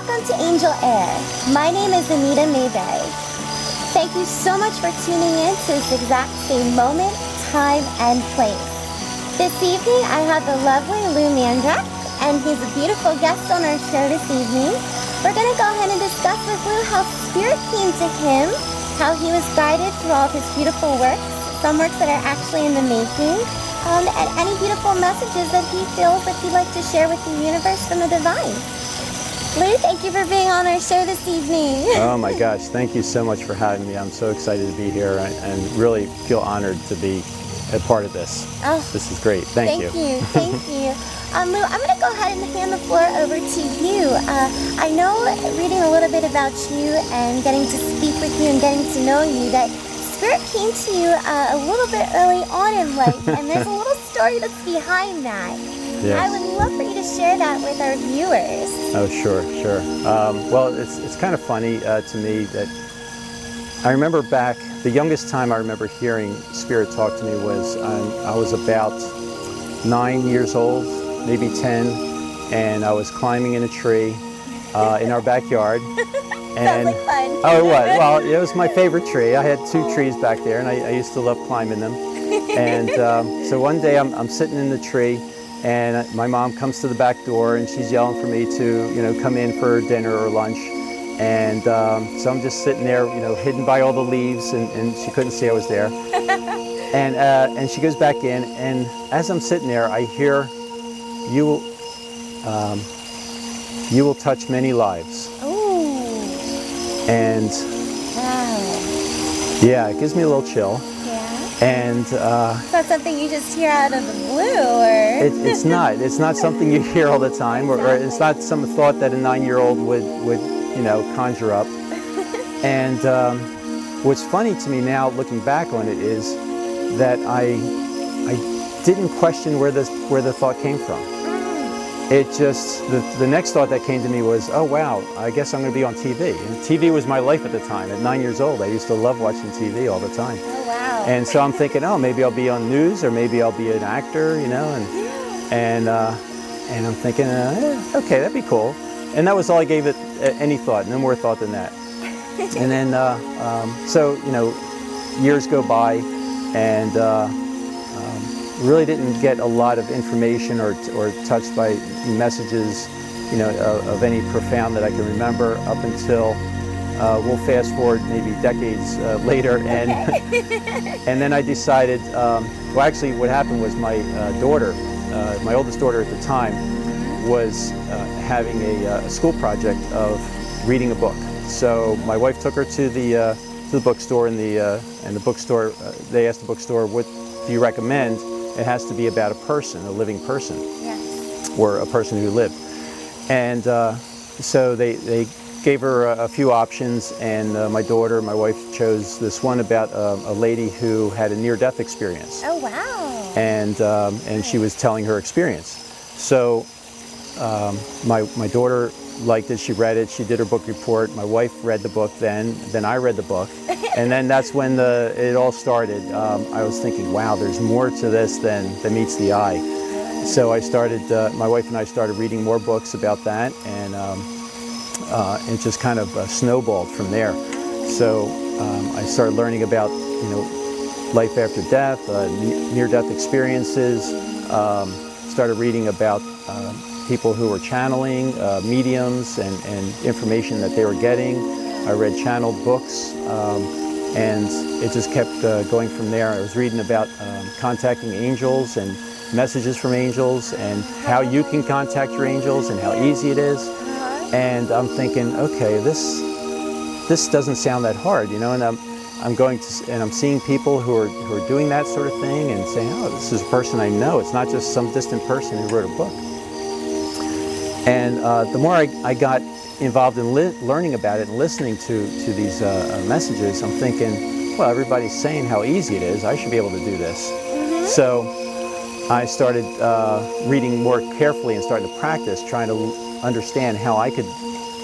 Welcome to Angel Air. My name is Anita Maybay. Thank you so much for tuning in to this exact same moment, time, and place. This evening I have the lovely Mandrack, and he's a beautiful guest on our show this evening. We're going to go ahead and discuss with Lou how spirit came to him, how he was guided through all of his beautiful works, some works that are actually in the making, and any beautiful messages that he feels that he'd like to share with the universe from the divine. Lou, thank you for being on our show this evening. Oh my gosh, thank you so much for having me. I'm so excited to be here and really feel honored to be a part of this. Oh, this is great. Thank you. Thank you. Lou, I'm going to go ahead and hand the floor over to you. I know, reading a little bit about you and getting to speak with you and getting to know you, that spirit came to you a little bit early on in life, and there's a little story that's behind that. Yes. I would love for you to share that with our viewers. Oh, sure. Well, it's kind of funny to me that I remember back, the youngest time I remember hearing spirit talk to me was I was about 9 years old, maybe 10, and I was climbing in a tree in our backyard. And, sounds like fun. Oh, it was. Well, it was my favorite tree. I had 2 trees back there, and I used to love climbing them. And so one day I'm sitting in the tree, and my mom comes to the back door, and she's yelling for me to, come in for dinner or lunch. And so I'm just sitting there, hidden by all the leaves, and she couldn't see I was there. And she goes back in, and as I'm sitting there, I hear, you will touch many lives. Ooh. And wow. Yeah, it gives me a little chill. And it's not something you just hear out of the blue, or it's not. It's not something you hear all the time, or it's not some thought that a 9-year-old would conjure up. And what's funny to me now, looking back on it, is that I didn't question where the thought came from. It just, the next thought that came to me was, oh wow, I guess I'm going to be on TV. And TV was my life at the time. At 9 years old, I used to love watching TV all the time. Oh wow. And so I'm thinking, oh, maybe I'll be on news, or maybe I'll be an actor, and I'm thinking, okay, that'd be cool. And that was all I gave it any thought, no more thought than that. And then, so, years go by, and really didn't get a lot of information or touched by messages, of any profound that I can remember up until, we'll fast forward maybe decades later, and and then I decided, well actually what happened was my daughter, my oldest daughter at the time, was having a school project of reading a book. So my wife took her to the bookstore, and the bookstore, they asked the bookstore, what do you recommend? It has to be about a person, a living person, yes, or a person who lived. And so they gave her a few options, and my wife chose this one about a lady who had a near-death experience. Oh wow! And she was telling her experience. So my daughter liked it. She read it. She did her book report. My wife read the book. Then I read the book. And then that's when it all started. I was thinking, wow, there's more to this than meets the eye. So I started, my wife and I started reading more books about that, and it just kind of snowballed from there. So I started learning about, life after death, near-death experiences, started reading about people who were channeling, mediums, and information that they were getting. I read channeled books. And it just kept going from there. I was reading about contacting angels and messages from angels, and how you can contact your angels and how easy it is. And I'm thinking, okay, this doesn't sound that hard, and I'm going to, and I'm seeing people who are doing that sort of thing and saying, oh, this is a person I know. It's not just some distant person who wrote a book. And the more I got involved in learning about it and listening to these messages, I'm thinking, well, everybody's saying how easy it is. I should be able to do this. Mm-hmm. So I started reading more carefully and started to practice, trying to understand how I could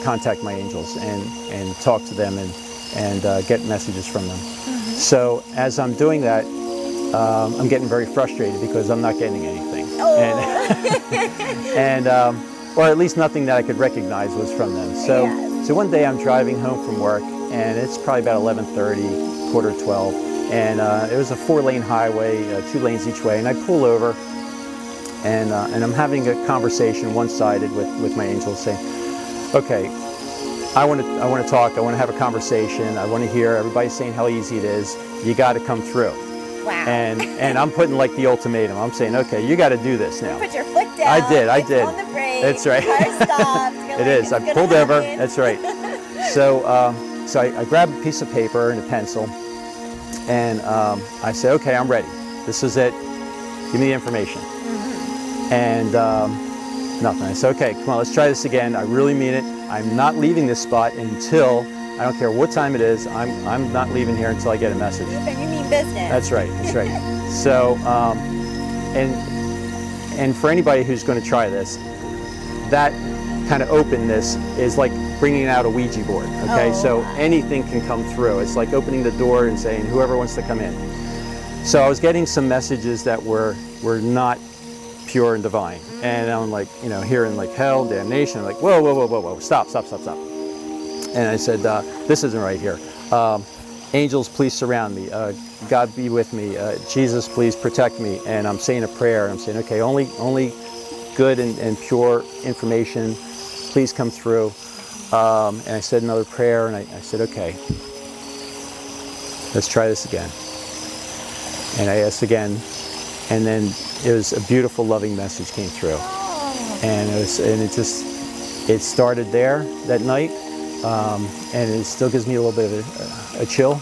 contact my angels and talk to them and get messages from them. Mm-hmm. So as I'm doing that, I'm getting very frustrated because I'm not getting anything. Oh. And or at least nothing that I could recognize was from them. So, so one day I'm driving home from work, and it's probably about 11:30, quarter 12, and it was a 4-lane highway, 2 lanes each way, and I pull over, and I'm having a conversation one-sided with my angels, saying, okay, I want to talk, I want to have a conversation, I want to hear everybody saying how easy it is, you got to come through. Wow. And I'm putting like the ultimatum. I'm saying, okay, you got to do this now. Put your foot down. I did. On the brake. That's right. Car stopped. It is. I pulled over. That's right. So, so I grabbed a piece of paper and a pencil, and I said, okay, I'm ready. This is it. Give me the information. And nothing. I said, okay, come on, let's try this again. I really mean it. I'm not leaving this spot until, I don't care what time it is, I'm not leaving here until I get a message. You mean business. That's right, that's right. So, and for anybody who's going to try this, that kind of openness is like bringing out a Ouija board, okay? So anything can come through. It's like opening the door and saying, whoever wants to come in. So I was getting some messages that were not pure and divine. And I'm like, you know, hearing like hell, damnation. I'm like, whoa, whoa, whoa, whoa, whoa, stop, stop, stop, stop. And I said, this isn't right here. Angels, please surround me. God be with me. Jesus, please protect me. And I'm saying a prayer. I'm saying, okay, only good and pure information. Please come through. And I said another prayer, and I said, okay, let's try this again. And I asked again, and then it was a beautiful, loving message came through. And it started there that night. And it still gives me a little bit of a chill,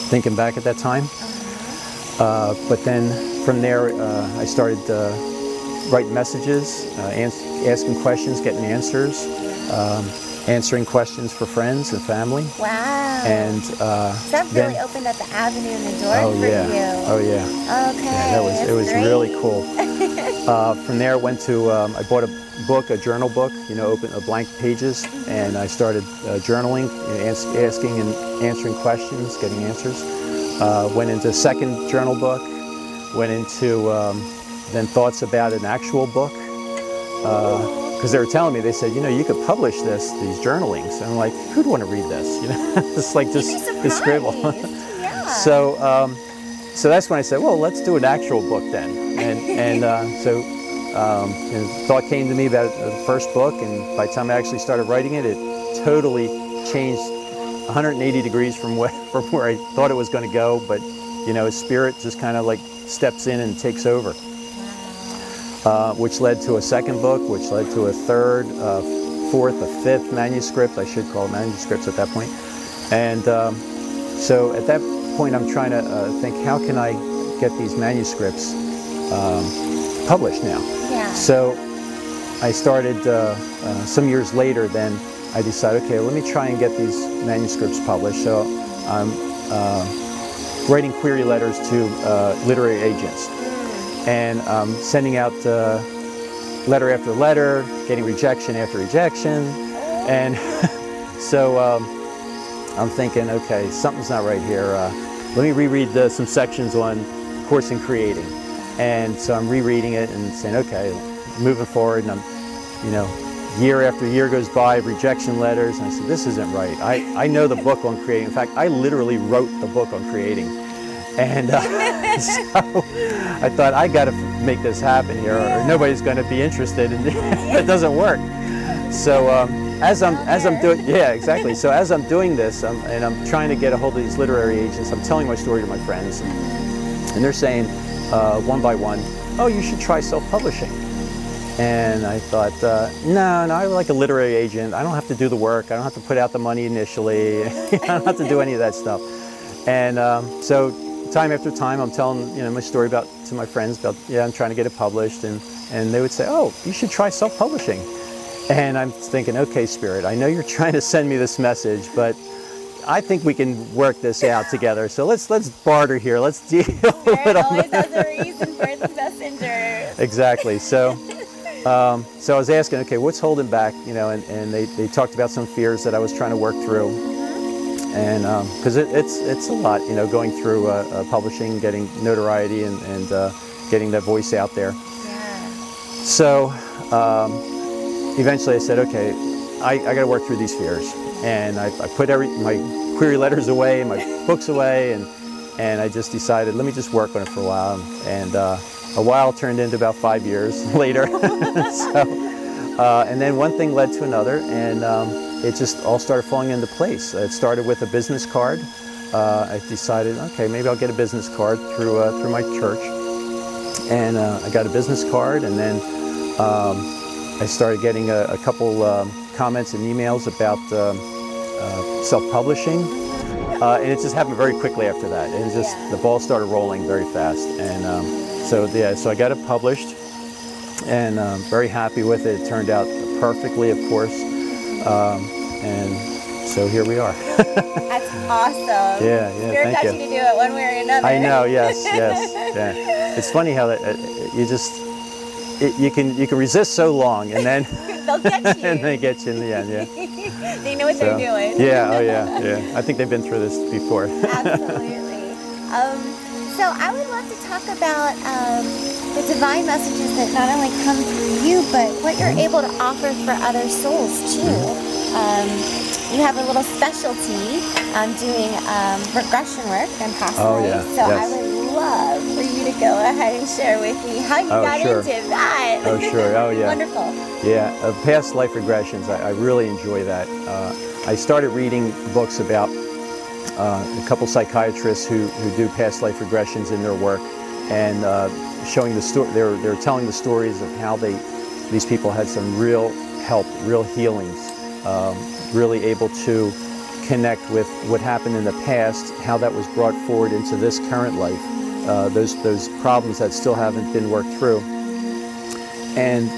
thinking back at that time. But then from there, I started writing messages, asking questions, getting answers, answering questions for friends and family. Wow. And so that really opened up the avenue and the door for you. Oh yeah. Okay. Yeah, it was really cool. From there, I went to I bought a book, a journal book, you know, open blank pages, and I started journaling, you know, asking and answering questions, getting answers. Went into a second journal book, went into then thoughts about an actual book, because they were telling me, they said, you know, you could publish these journalings. And I'm like, who'd want to read this? You know, it's like just scribble. So that's when I said, well, let's do an actual book then. And so the thought came to me about the first book, and by the time I actually started writing it, it totally changed 180 degrees from where I thought it was going to go. But you know, spirit just kind of like steps in and takes over. Which led to a second book, which led to a third, fourth, a fifth manuscript. I should call it manuscripts at that point. And so at that point, I'm trying to think, how can I get these manuscripts published now? Yeah. So I started, some years later, then I decided, okay, let me try and get these manuscripts published. So I'm writing query letters to literary agents. And sending out letter after letter, getting rejection after rejection. And so I'm thinking, okay, something's not right here. Let me reread some sections on Course in Creating. And so I'm rereading it and saying, okay, moving forward. And I'm, you know, year after year goes by, rejection letters. And I said, this isn't right. I know the book on creating. In fact, I literally wrote the book on creating. And so I thought, I got to make this happen here, or nobody's going to be interested, and it doesn't work. So as I'm doing, yeah, exactly. So as I'm doing this, and I'm trying to get a hold of these literary agents, I'm telling my story to my friends, and they're saying one by one, oh, you should try self-publishing. And I thought, no, I like a literary agent. I don't have to do the work. I don't have to put out the money initially. I don't have to do any of that stuff. And so time after time, I'm telling, you know, my story to my friends about, yeah, I'm trying to get it published, and they would say, oh, you should try self-publishing. And I'm thinking, okay, Spirit, I know you're trying to send me this message, but I think we can work this out together. So let's barter here. Let's deal. Spirit always has a reason for its messengers. Exactly. So so I was asking, okay, what's holding back? You know, and they talked about some fears that I was trying to work through. And because it's a lot, you know, going through publishing, getting notoriety, and getting that voice out there. Yeah. So eventually I said, okay, I got to work through these fears. And I put my query letters away, my books away, and I just decided, let me just work on it for a while. And a while turned into about 5 years later. And then one thing led to another, and it just all started falling into place. It started with a business card. I decided, okay, maybe I'll get a business card through my church. And I got a business card, and then I started getting a couple comments and emails about self-publishing, and it just happened very quickly after that. And just the ball started rolling very fast, and so I got it published, and very happy with it. It turned out perfectly, of course, and so here we are. That's awesome. Yeah, Spirit thank got you. you to do it one way or another. I know, yes, yeah. It's funny how that you can resist so long, and then they'll get you. and they get you in the end. Yeah. They know what they're doing. Yeah. Oh yeah. I think they've been through this before. Absolutely. So I would love to talk about the divine messages that not only come through you, but what you're able to offer for other souls too. You have a little specialty doing regression work and past life. So I would love for you to go ahead and share with me how you got into that. Oh, sure. Oh, yeah. Wonderful. Yeah, past life regressions, I really enjoy that. I started reading books about a couple psychiatrists who do past life regressions in their work, and showing the story. They're telling the stories of how these people had some real help, real healings, really able to connect with what happened in the past, how that was brought forward into this current life, those problems that still haven't been worked through. And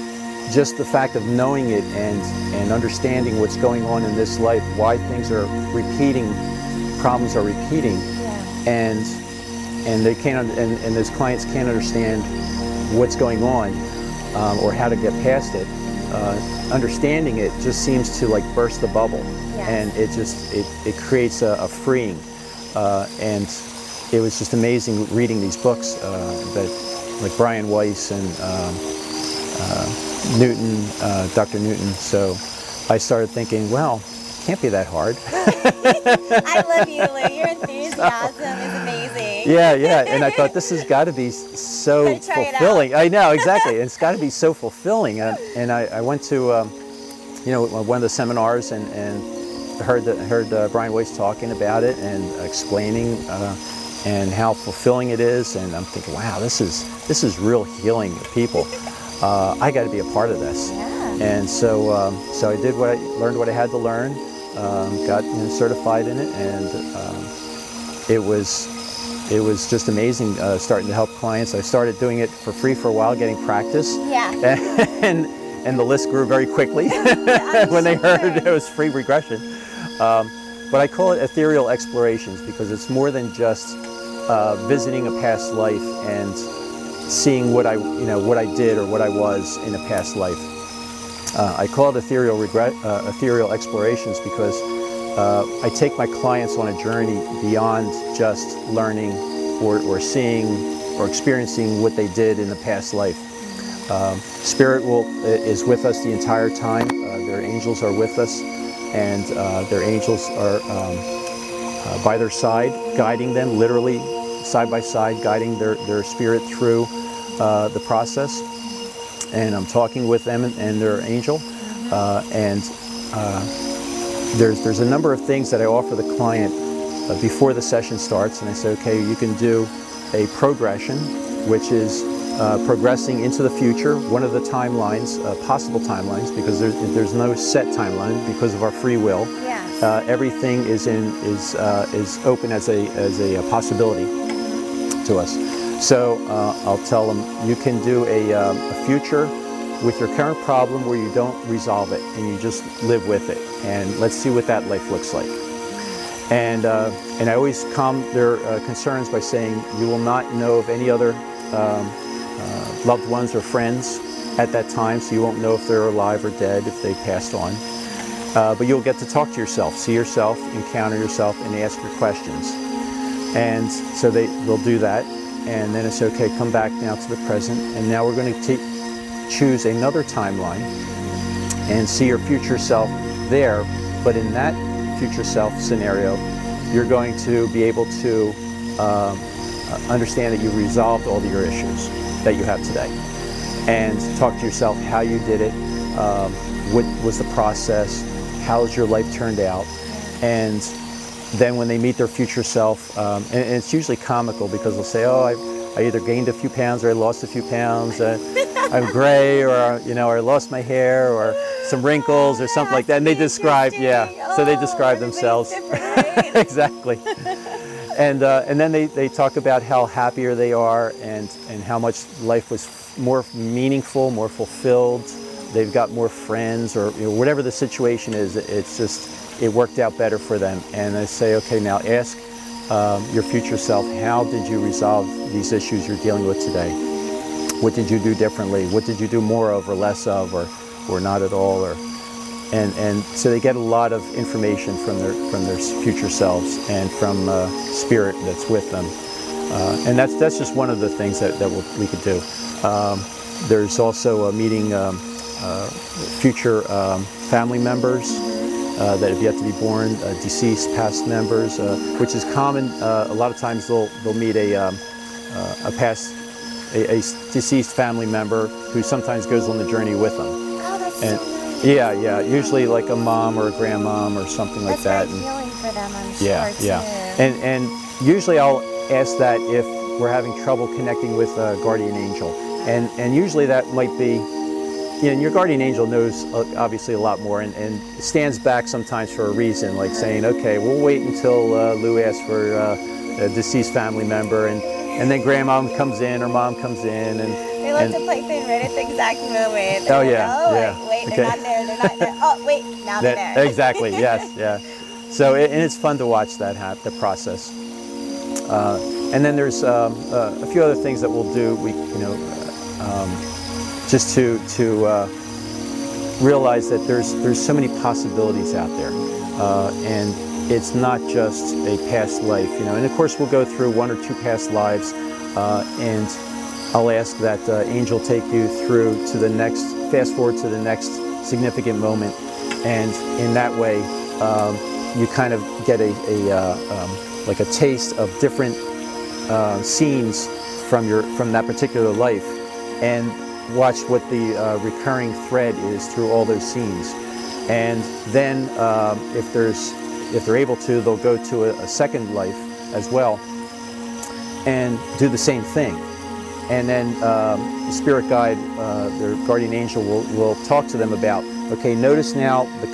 just the fact of knowing it and understanding what's going on in this life, why things are repeating, problems are repeating, and they can't, and those clients can't understand what's going on or how to get past it. Understanding it just seems to like burst the bubble, and it creates a freeing, and it was just amazing reading these books that like Brian Weiss and Newton, Dr. Newton. So I started thinking, well, it can't be that hard. I love you, Lou. Your enthusiasm is amazing. Yeah, and I thought this has got to be so fulfilling. I know, exactly. It's got to be so fulfilling. And I went to one of the seminars and heard Brian Weiss talking about it and explaining and how fulfilling it is. And I'm thinking, wow, this is real healing of people. I got to be a part of this. Yeah. And so I did learned what I had to learn. Got certified in it, and it was just amazing starting to help clients. I started doing it for free for a while, getting practice. Yeah. And the list grew very quickly when they heard it was free regression. But I call it Ethereal Explorations because it's more than just visiting a past life and seeing what I did or what I was in a past life. I call it Ethereal Explorations because I take my clients on a journey beyond just learning or seeing or experiencing what they did in the past life. Spirit is with us the entire time. Their angels are with us, and their angels are by their side, guiding them, literally side by side, guiding their spirit through the process. And I'm talking with them and their angel, and there's a number of things that I offer the client before the session starts. And I say, okay, you can do a progression, which is progressing into the future, one of the timelines, possible timelines, because there's no set timeline because of our free will. Yes. Everything is open as a possibility to us. So I'll tell them, you can do a future with your current problem where you don't resolve it and you just live with it, and let's see what that life looks like. And I always calm their concerns by saying, you will not know of any other loved ones or friends at that time, so you won't know if they're alive or dead, if they passed on. But you'll get to talk to yourself, see yourself, encounter yourself, and ask your questions. And so they'll do that. And then it's okay, come back now to the present, and now we're going to choose another timeline and see your future self there. But in that future self scenario, you're going to be able to understand that you resolved all of your issues that you have today, and talk to yourself how you did it, what was the process, how's your life turned out. And then when they meet their future self, and it's usually comical because they'll say, oh, I either gained a few pounds or I lost a few pounds, I'm gray, or you know, or I lost my hair, or some wrinkles, or something like that. And they describe, so they describe themselves. Right? Exactly. And then they talk about how happier they are, and how much life was more meaningful, more fulfilled. They've got more friends, or you know, whatever the situation is, it's just, it worked out better for them. And I say, okay, now ask your future self, how did you resolve these issues you're dealing with today? What did you do differently? What did you do more of, or less of, or not at all? And so they get a lot of information from their future selves, and from spirit that's with them. And that's just one of the things that we could do. There's also meeting future family members that have yet to be born, deceased past members, which is common. A lot of times they'll meet a deceased family member who sometimes goes on the journey with them. Oh, that's And so nice. yeah, usually like a mom or a grandmom or something like that. That's very healing for them, I'm Yeah, sure, yeah. too. And usually I'll ask that if we're having trouble connecting with a guardian angel. And usually that might be, you know, and your guardian angel knows obviously a lot more, and stands back sometimes for a reason, like saying, okay, we'll wait until Lou asks for a deceased family member, and then grandmom comes in, or mom comes in, and They love to play thing right at the exact moment. Oh, They're yeah, like, yeah. Wait, Okay. they're not there, they're not there. Oh, wait, now they're there. Exactly, yes, yeah. So, and it's fun to watch that the process. And then there's a few other things that we'll do. Just to realize that there's so many possibilities out there, and it's not just a past life, you know. And of course, we'll go through 1 or 2 past lives, and I'll ask that angel take you through to the next, fast forward to the next significant moment, and in that way, you kind of get like a taste of different scenes from that particular life, and watch what the recurring thread is through all those scenes. And then if they're able to, they'll go to a second life as well and do the same thing. And then the spirit guide, their guardian angel, will talk to them about, okay, notice now the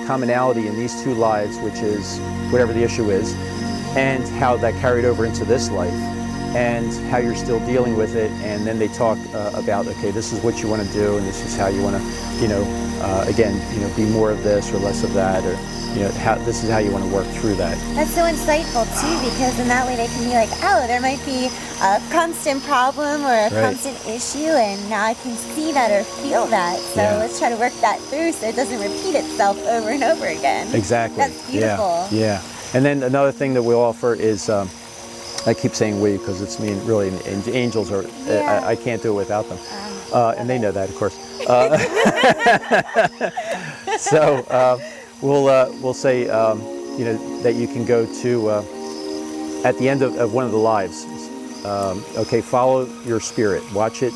commonality in these 2 lives, which is whatever the issue is, and how that carried over into this life, and how you're still dealing with it. And then they talk about, okay, this is what you want to do, and this is how you want to, you know, again, you know, be more of this or less of that, or, you know, this is how you want to work through that. That's so insightful too, because in that way they can be like, oh, there might be a constant problem or a constant issue, and now I can see that or feel that. So let's try to work that through so it doesn't repeat itself over and over again. Exactly. That's beautiful. Yeah. And then another thing that we offer is, I keep saying we because it's me, and really, and angels are, I can't do it without them. And they know that, of course. So we'll say, you know, that you can go to, at the end of one of the lives, okay, follow your spirit, watch your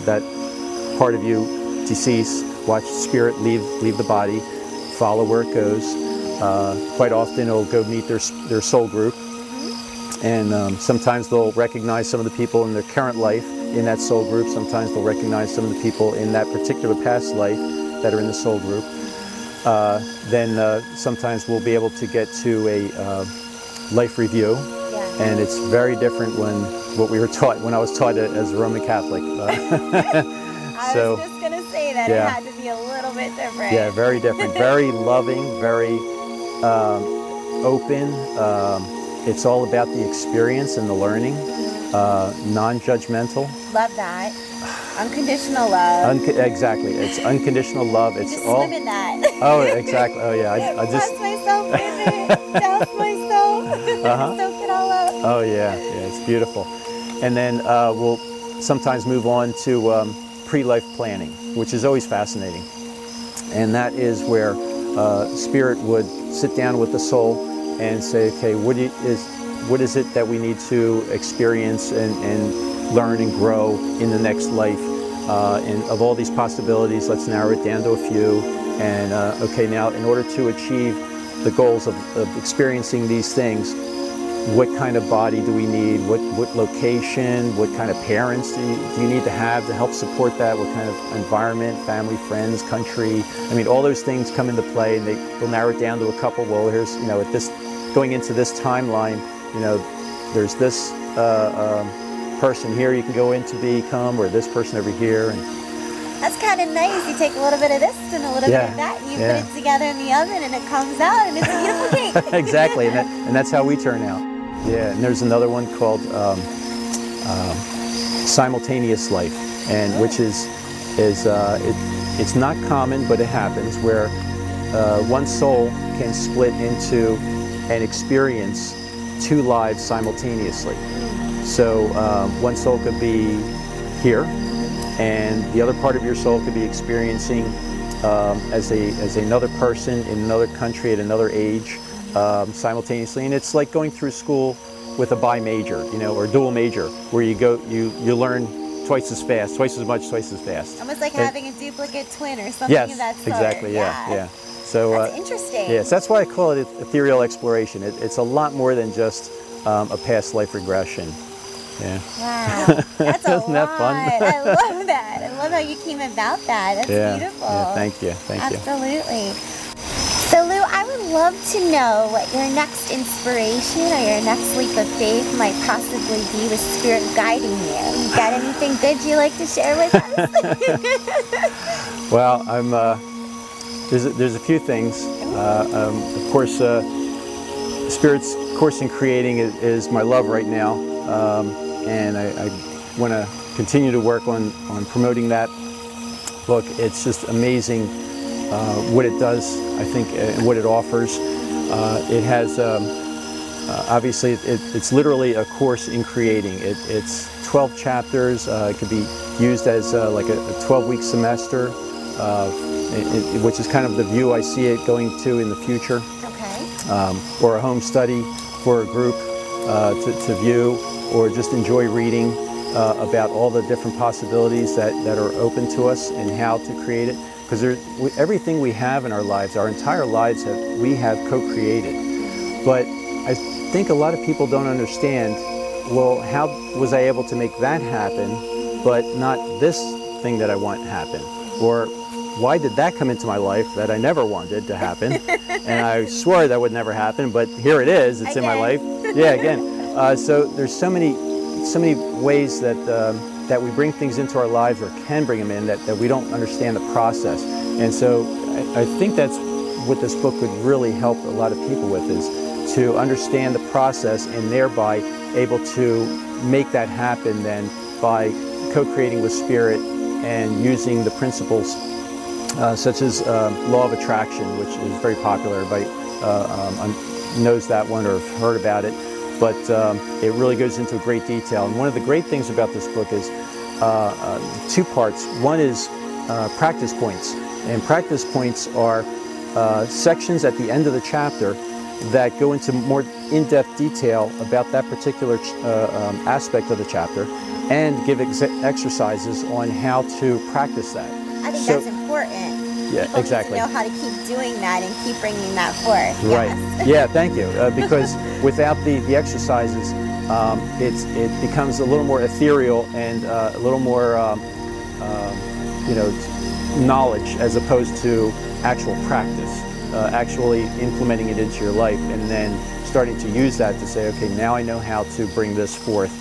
that part of you decease, watch spirit leave the body, follow where it goes. Quite often it'll go meet their soul group, and sometimes they'll recognize some of the people in their current life in that soul group. Sometimes they'll recognize some of the people in that particular past life that are in the soul group. Then sometimes we'll be able to get to a life review, and it's very different what we were taught when I was taught as a Roman Catholic. I was just going to say that it had to be a little bit different. Yeah, very different. Very loving, very open. It's all about the experience and the learning. Non-judgmental. Love that. Unconditional love. Exactly. It's unconditional love. It's just all. Swim in that. Oh, exactly. Oh, yeah. I just. Bless myself with it. Douse myself. Soak it all up. Oh, yeah. Yeah. It's beautiful. And then we'll sometimes move on to pre-life planning, which is always fascinating. And that is where Spirit would sit down with the soul and say, okay, what is it that we need to experience and learn and grow in the next life? And of all these possibilities, let's narrow it down to a few. And okay, now in order to achieve the goals of experiencing these things, what kind of body do we need? What location? What kind of parents do you need to have to help support that? What kind of environment, family, friends, country? I mean, all those things come into play, and they'll narrow it down to a couple. Well, here's, you know, at this, going into this timeline, you know, there's this person here you can go in to become, or this person over here. And that's kind of nice. You take a little bit of this and a little bit of that, and you put it together in the oven, and it comes out, and it's a beautiful cake. Exactly, and that's how we turn out. Yeah, and there's another one called simultaneous life, and which is it's not common, but it happens where one soul can split into and experience two lives simultaneously. So one soul could be here, and the other part of your soul could be experiencing as another person in another country at another age simultaneously. And it's like going through school with a bi-major, you know, or dual major, where you learn twice as fast, twice as much, twice as fast. Almost like having a duplicate twin or something of that sort. Exactly. Yeah. So that's interesting. Yes, that's why I call it ethereal exploration. It's a lot more than just a past life regression. Yeah. Wow, that's a Isn't that fun? I love that. I love how you came about that. That's beautiful. Yeah, thank you. Thank you. Absolutely. So Lou, I would love to know what your next inspiration or your next leap of faith might possibly be with Spirit guiding you. You got anything good you like to share with us? Well, there's a few things. Of course, Spirit's Course in Creating is my love right now, and I want to continue to work on promoting that book. It's just amazing what it does, I think, and what it offers. It has, obviously, it's literally a course in creating. It's 12 chapters. It could be used as like a 12-week semester, which is kind of the view I see it going to in the future. Okay. Or a home study for a group to view, or just enjoy reading about all the different possibilities that are open to us and how to create it. Because everything we have in our lives, our entire lives, we have co-created. But I think a lot of people don't understand, well, how was I able to make that happen, but not this thing that I want happen? Or why did that come into my life that I never wanted to happen? And I swore that would never happen, but here it is, it's in my life. Yeah, again. So there's so many ways that we bring things into our lives, or can bring them in, that we don't understand the process. And so I think that's what this book would really help a lot of people with, is to understand the process, and thereby able to make that happen then by co-creating with Spirit and using the principles such as law of attraction, which is very popular. Everybody knows that one or have heard about it. But it really goes into great detail. And one of the great things about this book is two parts. One is practice points. And practice points are sections at the end of the chapter that go into more in-depth detail about that particular aspect of the chapter, and give exercises on how to practice that. I think that's important. Yeah, People exactly. need to know how to keep doing that and keep bringing that forth. Right. Yes. Yeah, thank you. Because without the exercises, it becomes a little more ethereal and a little more, you know, knowledge, as opposed to actual practice. Actually implementing it into your life, and then starting to use that to say, okay, now I know how to bring this forth,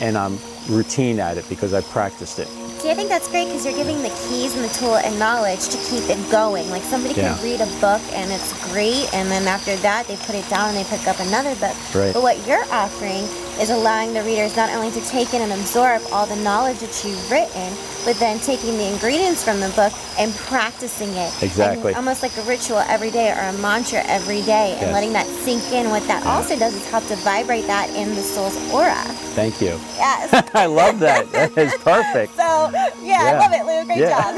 and I'm routine at it because I've practiced it. See, I think that's great, because you're giving the keys and the tool and knowledge to keep it going. Like, somebody can read a book and it's great, and then after that they put it down and they pick up another book. Right. But what you're offering is allowing the readers not only to take in and absorb all the knowledge that you've written, but then taking the ingredients from the book and practicing it. Exactly. And almost like a ritual every day or a mantra every day, and letting that sink in. What that also does is help to vibrate that in the soul's aura. Thank you. Yes. I love that. That is perfect. So, I love it, Lou. Great job.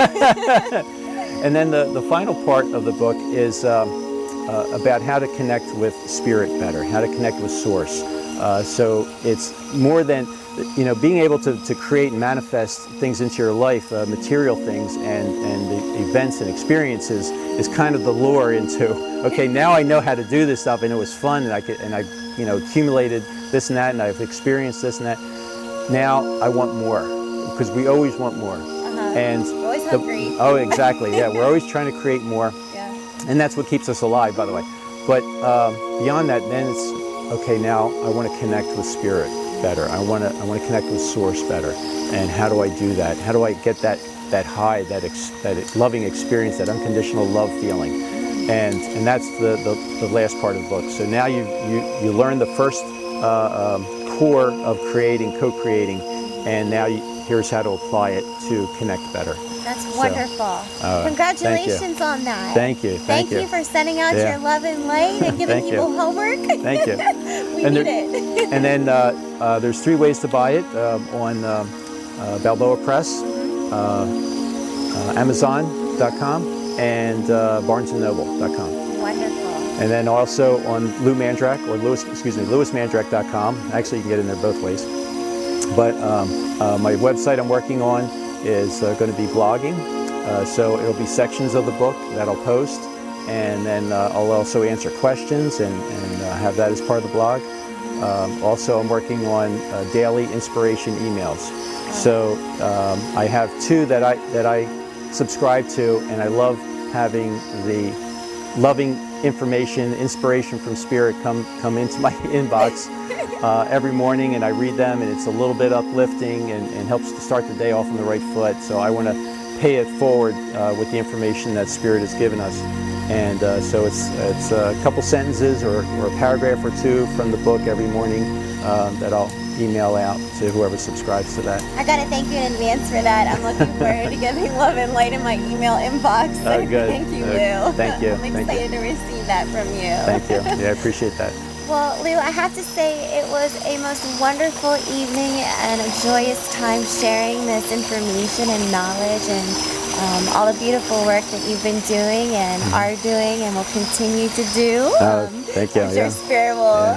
And then the final part of the book is about how to connect with spirit better, how to connect with source. So it's more than, being able to create and manifest things into your life, material things and the events and experiences is kind of the lure into, okay, now I know how to do this stuff and it was fun and I accumulated this and that and I've experienced this and that. Now I want more, because we always want more. And we're always hungry. Oh, exactly. Yeah, we're always trying to create more. Yeah. And that's what keeps us alive, by the way. But beyond that, then it's, okay, now I want to connect with spirit better. I want to connect with source better. And how do I do that? How do I get that high, that loving experience, that unconditional love feeling? And that's the last part of the book. So now you learn the first core of creating, co-creating, and now here's how to apply it to connect better. That's wonderful. Congratulations on that. Thank you. Thank you for sending out your love and light and giving people homework. Thank you. We need it. And then there's 3 ways to buy it on Balboa Press, Amazon.com, and BarnesandNoble.com. Wonderful. And then also on Lou Mandrack, or LewisMandrack.com. Actually, you can get in there both ways. But my website I'm working on is going to be blogging. So it'll be sections of the book that I'll post. And then I'll also answer questions and have that as part of the blog. Also, I'm working on daily inspiration emails. So I have 2 that I subscribe to, and I love having the loving information, inspiration from spirit come into my inbox every morning, and I read them, and it's a little bit uplifting and helps to start the day off on the right foot. So I want to pay it forward with the information that spirit has given us. And so it's a couple sentences or a paragraph or 2 from the book every morning that I'll email out to whoever subscribes to that. I gotta thank you in advance for that. I'm looking forward to getting love and light in my email inbox. Good. Thank you, Lou. Thank you. I'm excited to receive that from you. Thank you. Yeah, I appreciate that. Well, Lou, I have to say it was a most wonderful evening and a joyous time sharing this information and knowledge and all the beautiful work that you've been doing and are doing and will continue to do. Thank you. I'm sure Spirit will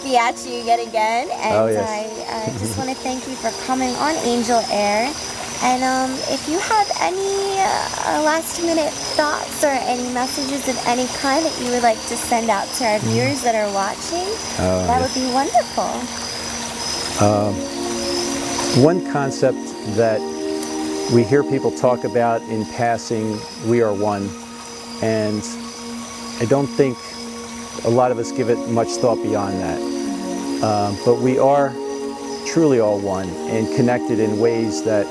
be at you yet again. And I just want to thank you for coming on Angel Air. And if you have any last-minute thoughts or any messages of any kind that you would like to send out to our viewers that are watching, that would be wonderful. One concept that we hear people talk about in passing, we are one, and I don't think a lot of us give it much thought beyond that. But we are truly all one and connected in ways that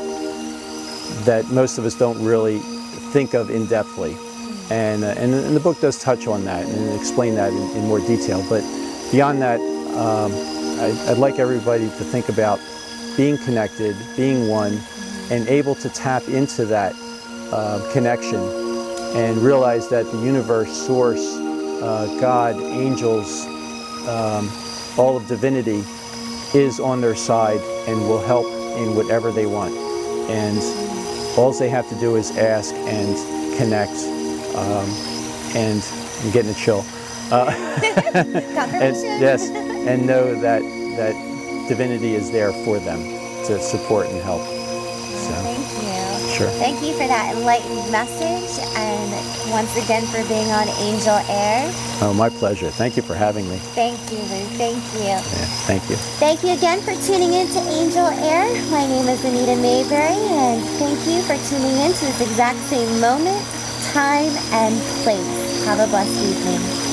most of us don't really think of in-depthly. And the book does touch on that and explain that in more detail. But beyond that, I'd like everybody to think about being connected, being one, and able to tap into that connection and realize that the universe, source, God, angels, all of divinity is on their side and will help in whatever they want. And all they have to do is ask and connect, and I'm getting a chill. And know that divinity is there for them to support and help. So, thank you. Sure. Thank you for that enlightened message, and once again for being on Angel Air. Oh, my pleasure. Thank you for having me. Thank you, Lou. Thank you. Yeah, thank you. Thank you again for tuning in to Angel Air. My name is Anita Mayberry, and thank you for tuning in to this exact same moment, time, and place. Have a blessed evening.